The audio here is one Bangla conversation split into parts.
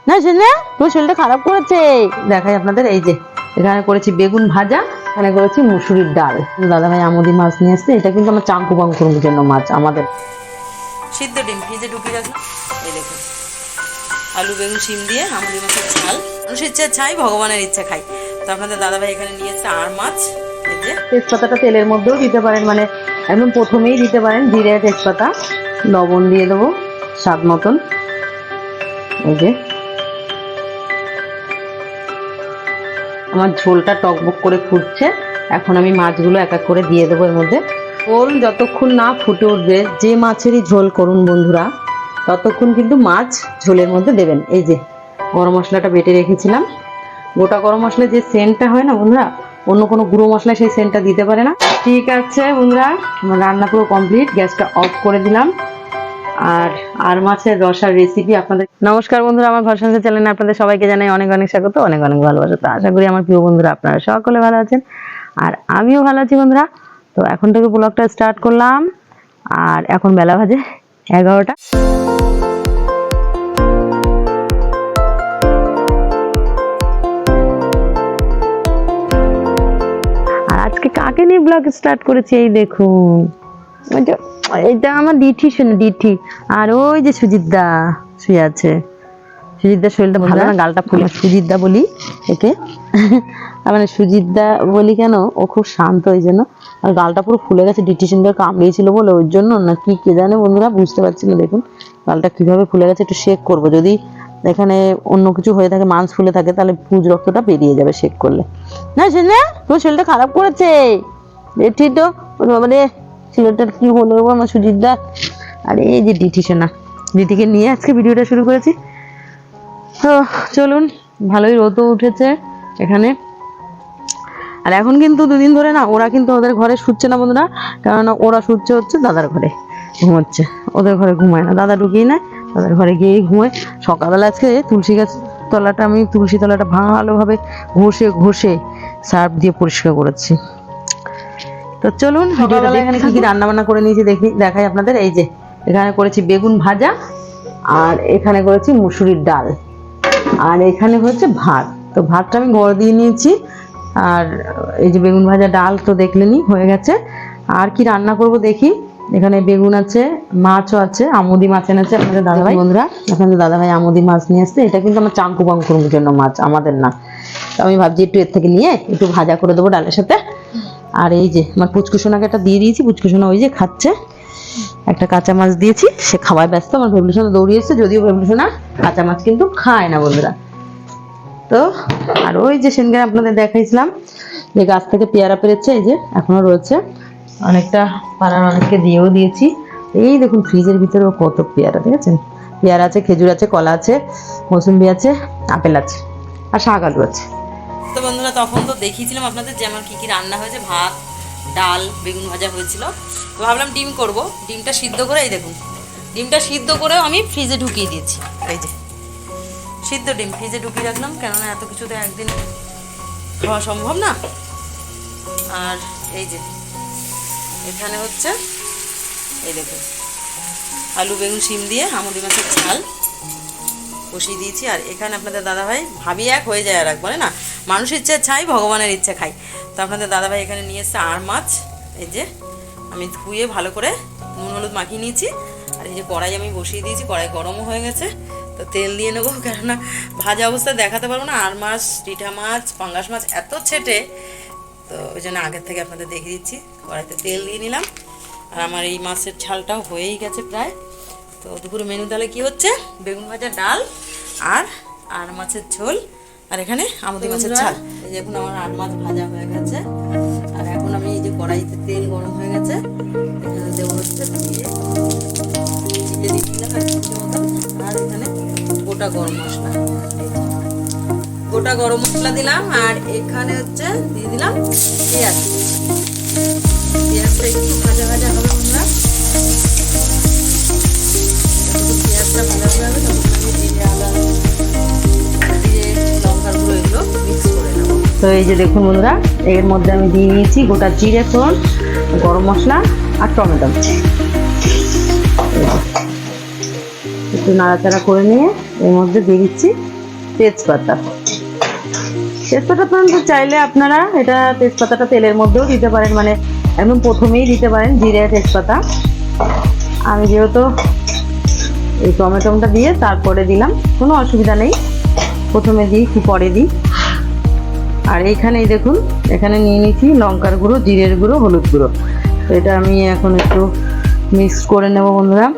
না শুনে তোর শরীরটা খারাপ করেছে। দেখাই আপনাদের, এই যে এখানে করেছি বেগুন ভাজা, এখানে করেছি মুসুরির ডাল। দাদা ভাই আমুদি মাছ নিয়ে আসছে, এটা কিন্তু আমার চাঙ্কু বাঙ্কুর জন্য মাছ। আমাদের সিদ্ধ ডিম ফ্রিজে ঢুকিয়ে রাখলাম। এই দেখুন আলু বেগুন শিম দিয়ে আমুদি মাছের ঝাল। মানুষের ইচ্ছা ছাই, ভগবানের ইচ্ছা খাই। তো আপনাদের দাদা ভাই এখানে নিয়ে এসছে আর মাছ। এই যে তেজপাতাটা তেলের মধ্যেও দিতে পারেন, মানে একদম প্রথমেই দিতে পারেন জিরে তেজপাতা। লবণ দিয়ে দেবো স্বাদ মতন। এই যে আমার ঝোলটা টকবক করে ফুটছে, এখন আমি মাছগুলো এক এক করে দিয়ে দেবো এর মধ্যে। ঝোল যতক্ষণ না ফুটে উঠবে, যে মাছেরই ঝোল করুন বন্ধুরা, ততক্ষণ কিন্তু মাছ ঝোলের মধ্যে দেবেন। এই যে গরম মশলাটা বেটে রেখেছিলাম, গোটা গরম মশলা যে সেন্টটা হয় না বন্ধুরা, অন্য কোনো গুঁড়ো মশলা সেই সেন্টটা দিতে পারে না। ঠিক আছে বন্ধুরা, আমার রান্না পুরো কমপ্লিট, গ্যাসটা অফ করে দিলাম। আর মাছের রসার রেসিপি আপনাদের। নমস্কার বন্ধুরা, আমার ঘর সংসার চ্যানেলে আপনাদের সবাইকে জানাই অনেক অনেক স্বাগত, অনেক অনেক ভালোবাসা। তো আশা করি আমার প্রিয় বন্ধুরা আপনারা সকলে ভালো আছেন, আর আমিও ভালো আছি বন্ধুরা। তো এখন থেকে ব্লগটা স্টার্ট করলাম, আর এখন বেলা বাজে 11টা। আর আজকে কাকে নিয়ে ব্লগ স্টার্ট করেছি, এই দেখুন এটা আমার ডিঠি, শুনে ডিঠি। আর ওই যে সুজিতদা শুয়ে আছে। সুজিতদার শরীরটা ভালো না, গালটা ফুলে। সুজিতদা বলি একে, মানে সুজিতদা বলি কেন, ও খুব শান্ত ওই জন্য। আর গালটা পুরো ফুলে গেছে, ডিটিশনটা কামড়িয়েছিল বলে ওই জন্য, না কি কে জানে বন্ধুরা, বুঝতে পারছি না। দেখুন গালটা কিভাবে ফুলে গেছে, একটু শেক করবো। যদি এখানে অন্য কিছু হয়ে থাকে, মাংস ফুলে থাকে, তাহলে পুজ রক্তটা বেরিয়ে যাবে শেক করলে। না শুনে তোর শরীরটা খারাপ করেছে এটি তো বাবারে, ছেলেটার কি হলো আমার সুজিতদা। আর এই যে ডিটি সোনা, ডিটিকে নিয়ে আজকে ভিডিওটা শুরু করেছি। তো চলুন, ভালোই রোদও উঠেছে এখানে। আর এখন কিন্তু দুদিন ধরে না, ওরা কিন্তু ওদের ঘরে শুচ্ছে না বন্ধুরা, কারণ ওরা শুচ্ছে হচ্ছে দাদার ঘরে, ঘুমাচ্ছে। ওদের ঘরে ঘুমায় না, দাদা ঢুকিয়ে নেয়, দাদার ঘরে গিয়েই ঘুমায়। সকালবেলা আজকে তুলসী গাছ তলাটা, আমি তুলসী তলাটা ভালোভাবে ঘষে ঘষে সার্ফ দিয়ে পরিষ্কার করেছি। তো চলুন ভিডিওটা, এখানে কি কি রান্না বান্না করে নিয়েছি দেখাই আপনাদের। এই যে এখানে করেছি বেগুন ভাজা, আর এখানে করেছি মুসুরির ডাল, আর এখানে হচ্ছে ভাত। তো ভাতটা আমি গড় দিয়ে নিয়েছি, আর এই যে বেগুন ভাজা, ডাল তো দেখলেনই হয়ে গেছে। আর কি রান্না করব দেখি। এখানে বেগুন আছে, মাছও আছে, আমুদি মাছ এনেছে আপনাদের দাদাভাই। বন্ধুরা আপনাদের দাদাভাই আমুদি মাছ নিয়ে আসছে, এটা কিন্তু আমার চাঙ্কু বাঙ্কুর জন্য মাছ, আমাদের না। তো আমি ভাবছি একটু এর থেকে নিয়ে একটু ভাজা করে দেবো ডালের সাথে। আর এই যে আমার পুচকুসোনাকে একটা দিয়ে দিয়েছি, পুচকুসোনা ওই যে খাচ্ছে। একটা কাঁচা মাছ দিয়েছি, সে খাওয়ায় ব্যস্ত। আমার ভেবলুসোনা দৌড়িয়েছে, যদিও ভেবলুসোনা কাঁচা মাছ কিন্তু খায় না বন্ধুরা। তো আর ওই যে সেনকে আপনাদের দেখাইছিলাম যে গাছ থেকে পেয়ারা পেরেছে, এই যে এখনো রয়েছে অনেকটা, পাড়ার অনেককে দিয়েও দিয়েছি। এই দেখুন ফ্রিজের ভিতরেও কত পেয়ারা, দেখেছেন? পেয়ারা আছে, খেজুর আছে, কলা আছে, মৌসুম্বি আছে, আপেল আছে, আর শাক আলু আছে। তো বন্ধুরা তখন তো দেখিয়েছিলাম আপনাদের যে আমার কী কী রান্না হয়েছে। ভাত, ডাল, বেগুন ভাজা হয়েছিল। তো ভাবলাম ডিম করব, ডিমটা সিদ্ধ করে, এই দেখুন ডিমটা সিদ্ধ করেও আমি ফ্রিজে ঢুকিয়ে দিয়েছি। এই যে সিদ্ধ ডিম ফ্রিজে ঢুকিয়ে রাখলাম, কেননা এত কিছু তো একদিন খাওয়া সম্ভব না। আর এই যে এখানে হচ্ছে, এই দেখুন আলু বেগুন শিম দিয়ে আমুদি মাছের ঝাল বসিয়ে দিয়েছি। আর এখানে আপনাদের দাদাভাই, ভাবি এক হয়ে যায় আর এক, বলে না মানুষের ইচ্ছা ছাই, ভগবানের ইচ্ছা খাই। তো আপনাদের দাদাভাই এখানে নিয়ে এসছে আর মাছ। এই যে আমি ধুয়ে ভালো করে নুন হলুদ মাখিয়ে নিয়েছি। আর এই যে কড়াই আমি বসিয়ে দিয়েছি, কড়াই গরমও হয়ে গেছে। তো তেল দিয়ে নেবো, কেননা ভাজা অবস্থায় দেখাতে পারবো না। আর মাছ, রিঠা মাছ, পাঙ্গাস মাছ এত ছেটে, তো ওই জন্য আগের থেকে আপনাদের দেখিয়ে দিচ্ছি। কড়াইতে তেল দিয়ে নিলাম, আর আমার এই মাছের ঝালটাও হয়েই গেছে প্রায়। তো দুপুরে মেনু তাহলে কী হচ্ছে, বেগুন ভাজা, ডাল, আর মাছের ঝোল, আর এখানে আমুদি মাছের ঝাল। এই যে এখন আমার আর মাছ ভাজা হয়ে গেছে। আর এখন আমি এই যে কড়াইতে তেল গরম হয়ে গেছে, এখানে দেবো হচ্ছে জিরে দিচ্ছিলাম আর এখানে গোটা গরম মশলা, গোটা গরম মশলা দিলাম। আর এখানে হচ্ছে দিয়ে দিলাম পেঁয়াজ। পেঁয়াজটা একটু ভাজা ভাজা হবে বন্ধুরা, পেঁয়াজটা ভাজা ভাজা হবে, তখন আমি জিরে, আদা, জিরে, লঙ্কার গুঁড়ো এগুলো মিক্স করে নেবো। তো এই যে দেখুন বন্ধুরা, এর মধ্যে আমি দিয়ে নিয়েছি গোটা জিরে ফোড়ন, গরম মশলা আর টমেটো। একটু নাড়াচাড়া করে নিয়ে এর মধ্যে দিয়ে দিচ্ছি তেজপাতা। তেজপাতা তো চাইলে আপনারা এটা তেজপাতাটা তেলের মধ্যেও দিতে পারেন, মানে একদম প্রথমেই দিতে পারেন জিরে তেজপাতা। আমি যেহেতু এই টমেটোটা দিয়ে তারপরে দিলাম, কোনো অসুবিধা নেই, প্রথমে দিই কি পরে দিই। আর এইখানেই দেখুন, এখানে নিয়ে নিচ্ছি লঙ্কার গুঁড়ো, জিরের গুঁড়ো, হলুদ গুঁড়ো। তো এটা আমি এখন একটু মিক্স করে নেব বন্ধুরা।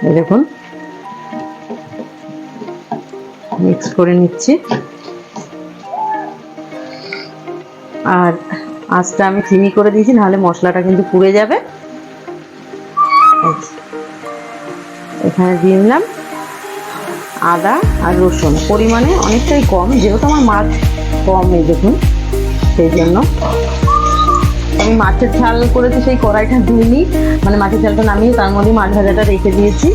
এই দেখুন মিক্স করে নিচ্ছি। আর আঁচটা আমি চিনি করে দিয়েছি, নাহলে মশলাটা কিন্তু পুড়ে যাবে। এখানে দিয়ে দিলাম আদা আর রসুন, পরিমাণে অনেকটাই কম, যেহেতু আমার মাছ কম, এই দেখুন সেই জন্য আমি মাছের ঝাল করেছি, সেই কড়াইটা ধুইনি, মানে মাছের ঝালটা নামিয়ে তার মধ্যে মাছ ভাজাটা রেখে দিয়েছি।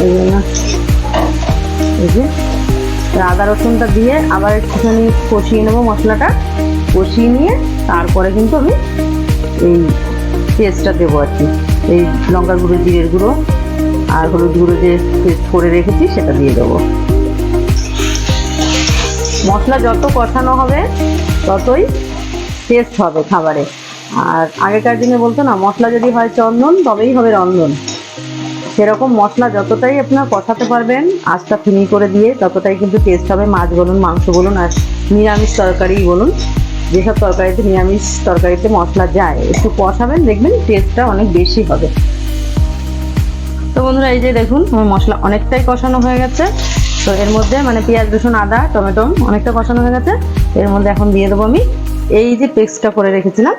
এই জন্য এই যে আদা রসুনটা দিয়ে আবার একটুখানি কষিয়ে নেবো, মশলাটা কষিয়ে নিয়ে তারপরে কিন্তু আমি এই পেস্টটা দেবো আর কি, এই লঙ্কার গুঁড়ো, জিরের গুঁড়ো আর হলুদ গুঁড়ো যে পেস্ট করে রেখেছি সেটা দিয়ে দেবো। মশলা যত কষানো হবে ততই টেস্ট হবে খাবারে। আর আগেকার দিনে বলতো না, মশলা যদি হয় চন্দন তবেই হবে রন্ধন। সেরকম মশলা যতটাই আপনার কষাতে পারবেন আঁচটা ফিনি করে দিয়ে, ততটাই কিন্তু টেস্ট হবে। মাছ বলুন, মাংস বলুন, আর নিরামিষ তরকারি বলুন, যেসব তরকারিতে, নিরামিষ তরকারিতে মশলা যায়, একটু কষাবেন, দেখবেন টেস্টটা অনেক বেশি হবে। তো বন্ধুরা এই যে দেখুন আমার মশলা অনেকটাই কষানো হয়ে গেছে। তো এর মধ্যে মানে পেঁয়াজ, রসুন, আদা, টমেটো অনেকটা কষানো হয়ে গেছে। এর মধ্যে এখন দিয়ে দেবো আমি এই যে পেস্টটা করে রেখেছিলাম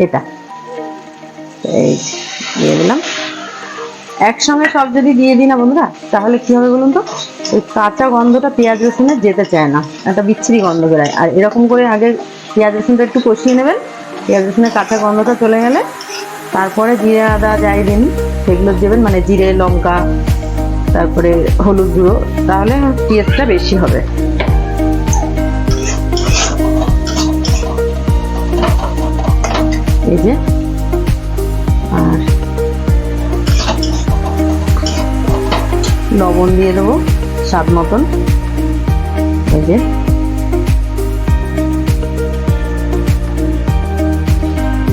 এটা, এই দিয়ে দিলাম। একসঙ্গে সব যদি দিয়ে দিই না বন্ধুরা, তাহলে কি হবে বলুন তো, ওই কাঁচা গন্ধটা পেঁয়াজ রসুনের যেতে চায় না, একটা বিচ্ছিরি গন্ধ বেরোয়। আর এরকম করে আগে পেঁয়াজ রসুনটা একটু কষিয়ে নেবেন, পেঁয়াজ রসুনের কাঁচা গন্ধটা চলে গেলে তারপরে জিরে আদা যাই দিন সেগুলো দেবেন, মানে জিরে, লঙ্কা, তারপরে হলুদ গুঁড়ো, তাহলে টেস্টটা বেশি হবে। এই যে আর লবণ দিয়ে দেবো স্বাদ মতন। এই যে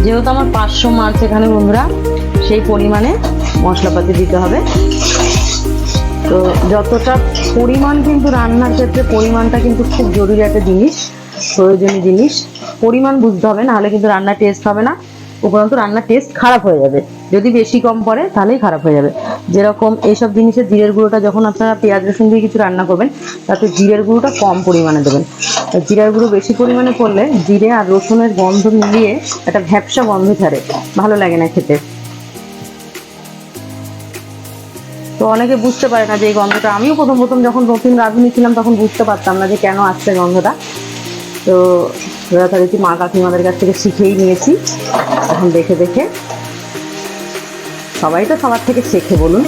যেহেতু আমার 500 মাছ এখানে বন্ধুরা, সেই পরিমাণে মশলাপাতি দিতে হবে। তো যতটা পরিমাণ, কিন্তু রান্নার ক্ষেত্রে পরিমাণটা কিন্তু খুব জরুরি একটা জিনিস, প্রয়োজনীয় জিনিস। পরিমাণ বুঝতে হবে, নাহলে কিন্তু রান্নার টেস্ট হবে না, উপরন্তু রান্নার টেস্ট খারাপ হয়ে যাবে। যদি বেশি কম পড়ে তাহলেই খারাপ হয়ে যাবে। যেরকম এইসব জিনিসের জিরের গুঁড়োটা যখন আপনারা পেঁয়াজ রসুন দিয়ে কিছু রান্না করবেন, তাতে জিরের গুঁড়োটা কম পরিমাণে দেবেন। জিরার গুঁড়ো বেশি পরিমাণে করলে জিরে আর রসুনের গন্ধ মিলিয়ে একটা ভ্যাপসা গন্ধ ছাড়ে, ভালো লাগে না খেতে। তো অনেকে বুঝতে পারে না যে এই গন্ধটা, আমিও প্রথম প্রথম যখন নতুন রাঁধুনি ছিলাম তখন বুঝতে পারতাম না যে কেন আসছে গন্ধটা। তো যথারীতি মা কাকিমাদের কাছ থেকে শিখেই নিয়েছি, এখন দেখে দেখে। সবাই তো সবার থেকে শেখে বলুন।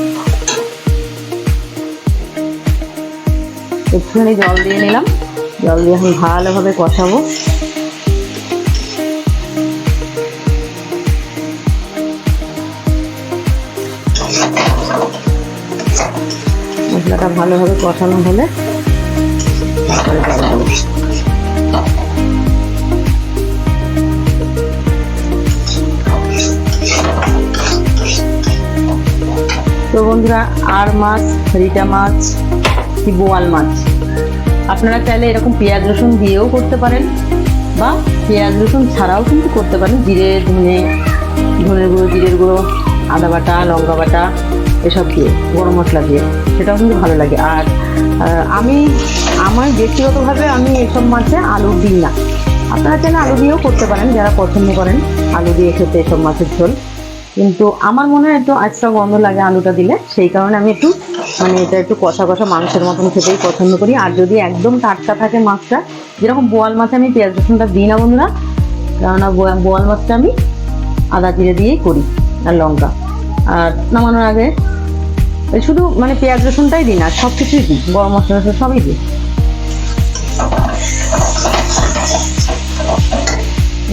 একটুখানি জল দিয়ে নিলাম, জল দিয়ে এখন ভালোভাবে কষাবো। মশলাটা ভালোভাবে কষানো হলে তারপরে জল দেবো। তো বন্ধুরা, আর মাছ, রিটা মাছ কি বোয়াল মাছ, আপনারা চাইলে এরকম পেঁয়াজ রসুন দিয়েও করতে পারেন, বা পেঁয়াজ রসুন ছাড়াও কিন্তু করতে পারেন। জিরে, ধনের গুঁড়ো, জিরের গুঁড়ো, আদা বাটা, লঙ্কা বাটা এসব দিয়ে, গরম মশলা দিয়ে, সেটাও কিন্তু ভালো লাগে। আর আমার ব্যক্তিগতভাবে আমি এসব মাছে আলু দিই না। আপনারা চাইলে আলু দিয়েও করতে পারেন, যারা পছন্দ করেন আলু দিয়ে খেতে এসব মাছের ঝোল। কিন্তু আমার মনে হয় একটু আজটা গন্ধ লাগে আলুটা দিলে, সেই কারণে আমি একটু মানে এটা একটু কষা কষা মাংসের মতন খেতেই পছন্দ করি। আর যদি একদম টাটকা থাকে মাছটা, যেরকম বোয়াল মাছে আমি পেঁয়াজ রসুনটা দিই না বন্ধুরা, কেননা বোয়াল মাছটা আমি আদা জিরে দিয়েই করি আর লঙ্কা। আর নামানোর আগে শুধু মানে পেঁয়াজ রসুনটাই দিই না, সব কিছুই দিই, গরম মশলা সবই দিই।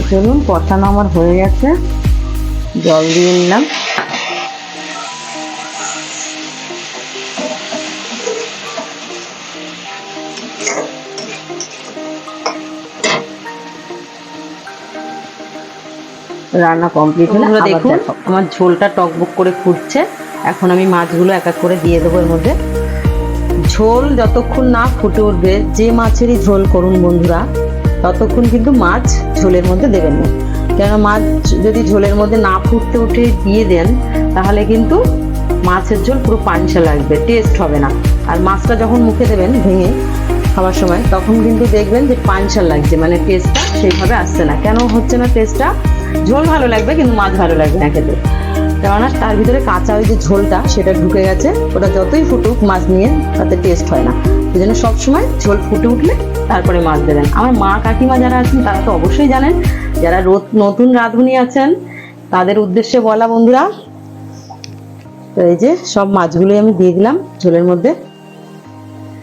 চলুন, কষানো আমার হয়ে গেছে, জল দিয়ে নিলাম। রান্না কমপ্লিট হলে দেখুন আমার ঝোলটা টকবক করে ফুটছে। এখন আমি মাছগুলো এক এক করে দিয়ে দেবো এর মধ্যে। ঝোল যতক্ষণ না ফুটে উঠবে, যে মাছেরই ঝোল করুন বন্ধুরা, ততক্ষণ কিন্তু মাছ ঝোলের মধ্যে দেবেন না। কেন মাছ যদি ঝোলের মধ্যে না ফুটতে উঠে দিয়ে দেন, তাহলে কিন্তু মাছের ঝোল পুরো পানিশা লাগবে, টেস্ট হবে না। আর মাছটা যখন মুখে দেবেন ভেঙে খাওয়ার সময়, তখন কিন্তু দেখবেন যে পানিশা লাগছে, মানে টেস্টটা সেইভাবে আসছে না। কেন হচ্ছে না টেস্টটা? ঝোল ভালো লাগবে কিন্তু মাছ ভালো লাগবে না খেতে, কেননা তার ভিতরে কাঁচা ওই যে ঝোলটা সেটা ঢুকে গেছে। ওটা যতই ফুটুক মাছ নিয়ে তাতে টেস্ট হয় না। এই জন্য সবসময় ঝোল ফুটে উঠলে তারপরে মাছ দেবেন। আমার মা কাকিমা যারা আছেন তারা তো অবশ্যই জানেন, যারা নতুন রাঁধুনি আছেন তাদের উদ্দেশ্যে বলা বন্ধুরা। তো এই যে সব মাছগুলোই আমি দিয়ে দিলাম ঝোলের মধ্যে,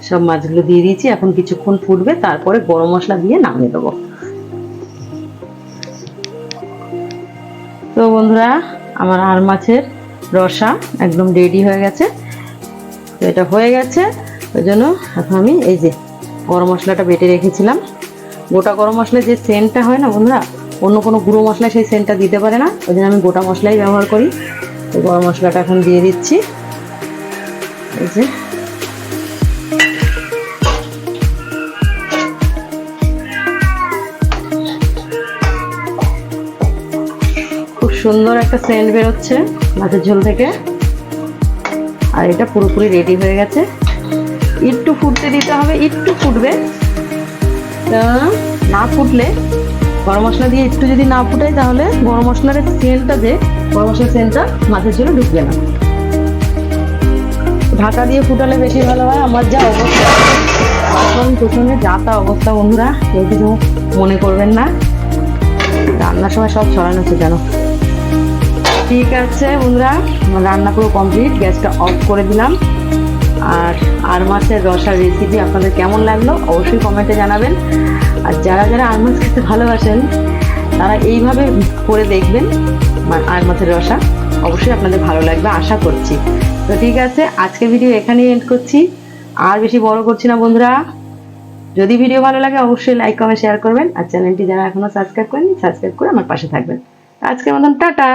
সব মাছগুলো দিয়ে দিয়েছি। এখন কিছুক্ষণ ফুটবে, তারপরে গরম মশলা দিয়ে নামিয়ে দেবো। তো বন্ধুরা, আমার আর মাছের রসা একদম রেডি হয়ে গেছে। তো এটা হয়ে গেছে, ওই জন্য এখন আমি এই যে গরম মশলাটা বেটে রেখেছিলাম। গোটা গরম মশলা যে সেন্টটা হয় না বন্ধুরা, অন্য কোনো গুঁড়ো মশলা সেই সেন্টটা দিতে পারে না, ওই জন্য আমি গোটা মশলাই ব্যবহার করি। তো গরম মশলাটা এখন দিয়ে দিচ্ছি। এই যে খুব সুন্দর একটা সেন্ট বেরোচ্ছে মাছের ঝোল থেকে। আর এটা পুরোপুরি রেডি হয়ে গেছে। একটু ফুটতে দিতে হবে, একটু ফুটবে। না ফুটলে, গরম মশলা দিয়ে একটু যদি না ফুটাই, তাহলে গরম মশলার সেন্টটা, যে গরম মশলার সেন্টটা মাছের ঝোলে ঢুকবে না। ঢাকা দিয়ে ফুটালে বেশি ভালো হয়। আমার যা অবস্থা, বাসন কুসনে যা তা অবস্থা বন্ধুরা, কেউ কিছু মনে করবেন না। রান্নার সময় সব ছড়ানো হচ্ছে কেন। ঠিক আছে বন্ধুরা, আমার রান্না পুরো কমপ্লিট। গ্যাসটা অফ করে দিলাম। আর মাছের রসার রেসিপি আপনাদের কেমন লাগলো অবশ্যই কমেন্টে জানাবেন। আর যারা যারা আর মাছ খেতে ভালোবাসেন তারা এইভাবে করে দেখবেন আর মাছের রসা, অবশ্যই আপনাদের ভালো লাগবে আশা করছি। তো ঠিক আছে, আজকের ভিডিও এখানেই এন্ড করছি, আর বেশি বড় করছি না বন্ধুরা। যদি ভিডিও ভালো লাগে অবশ্যই লাইক কমেন্ট শেয়ার করবেন। আর চ্যানেলটি যারা এখনো সাবস্ক্রাইব করেননি, সাবস্ক্রাইব করে আমার পাশে থাকবেন। আজকের মতন টাটা।